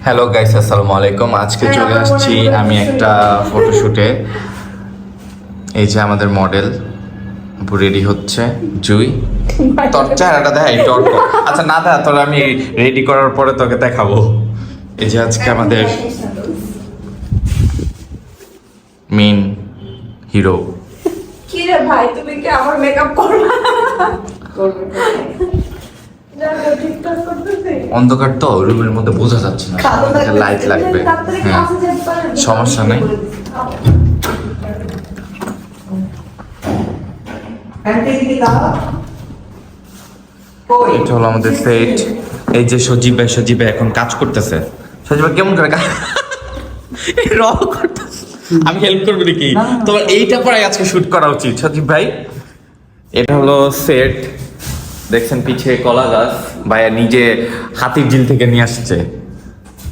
Hello guys, আসসালামু আলাইকুম। আজকে চলে আসছি আমি একটা ফটোশুটে। এই যে আমাদের মডেল রেডি হচ্ছে। জুই, তোর চেহারাটা দেখাই একটু অর্ক। আচ্ছা না দেখা, তোর আমি রেডি করার পরে তোকে দেখাবো। এই যে আজকে আমাদের মেইন হিরো। কি রে ভাই, তুমি কি আমার মেকআপ করবা? অন্ধকার তো, রুমের মধ্যে বোঝা যাচ্ছে না, লাইট লাগবে। হ্যাঁ, সমস্যা নেই। এটা হলো আমাদের সেট। এই যে সজীব ভাই এখন কাজ করতেছে। সজীব ভাই কেমন করে করতেছে? আমি হেল্প করবো নাকি? তোমার এইটা পরে আজকে শুট করা উচিত সজীব ভাই। এটা হলো সেট, দেখছেন পিছে কলা গাছ ভাইয়া নিজে হাতির ঝিল থেকে নিয়ে আসছে।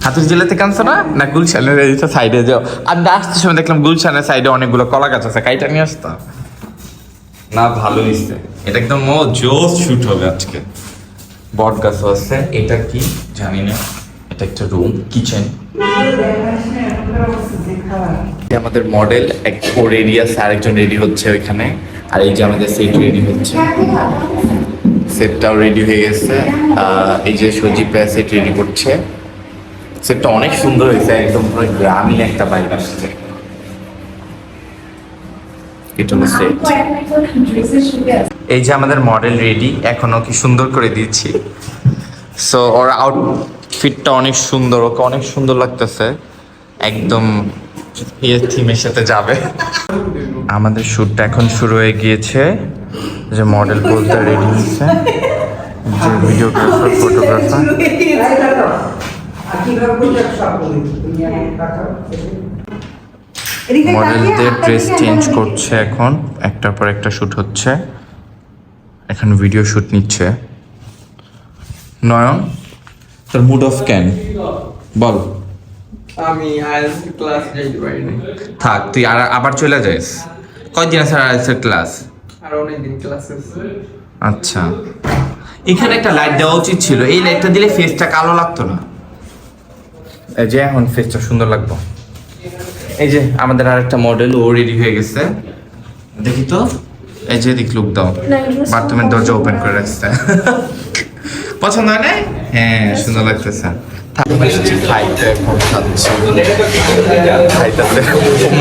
হাতির ঝিলে থেকে আনছে না গুলশানের সাইডে যাও। আর আসতে সময় দেখলাম গুলশানের সাইডে অনেকগুলো কলা গাছ আছে, কাইটা নিয়ে আসতো না। ভালো হয়েছে, এটা একদম জোস শুট হবে আজকে। বট গাছও আছে। এটা কি জানি না, এটা একটা রুম, কিচেন। আমাদের মডেল এক রেডি আছে, আরেকজন রেডি হচ্ছে ওইখানে। আর এই যে আমাদের সেট রেডি হচ্ছে, সেটটাও রেডি হয়ে গেছে। এই যে সজীব সেট রেডি করছে। সেটটা অনেক সুন্দর হয়েছে, একদম পুরো গ্রামীণ একটা বাইক আসছে। এটা হলো সেট। এই যে আমাদের মডেল রেডি, এখনো কি সুন্দর করে দিচ্ছি। সো ওর আউটফিটটা অনেক সুন্দর, ওকে অনেক সুন্দর লাগতেছে, একদম থিমের সাথে যাবে। আমাদের শ্যুটটা এখন শুরু হয়ে গিয়েছে। যে মডেল বলতে রেডি হচ্ছে, যে ভিডিওগ্রাফার, ফটোগ্রাফার। মডেলদের ড্রেস চেঞ্জ করছে এখন, একটার পর একটা শ্যুট হচ্ছে। এখন ভিডিও শ্যুট নিচ্ছে। নয়ন, তোর মুড অফ কেন বল? আমি আইএলটিএস ক্লাস যাইতে পারিনি। থাক, তুই আবার চলে যাস। কয়দিন আছে আইএলটিএস ক্লাস? আর অনেকদিন ক্লাস আছে। আচ্ছা, এখানে একটা লাইট দেওয়া উচিত ছিল, এই লাইটটা দিলে ফেসটা কালো লাগতো না। এই যে এখন ফেসটা সুন্দর লাগতো। এই যে আমাদের আরেকটা মডেল, ও রেডি হয়ে গেছে, দেখি তো। এই যে দিক লুক দাও, বাথরুমের দরজা ওপেন করে রাখছে। পছন্দ হয় নাই? হ্যাঁ, সুন্দর লাগতেছে।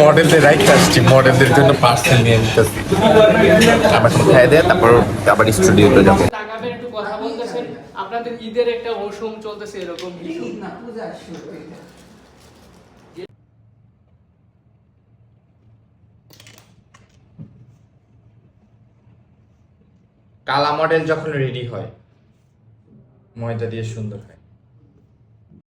মডেলদের রাইট আসছি, মডেলদের জন্য পার্সেল নিয়ে নিতেছি। আমরা খাই দেয়, তারপর আবার স্টুডিওতে যাবো। টাকাটা একটু কথা বলতেছেন, আপনাদের ঈদের একটা মৌসুম চলতেছে, এরকম কিছু না পূজা শুরু হয়ে যায়। কালা মডেল যখন রেডি হয়, ময়দা দিয়ে সুন্দর হয়।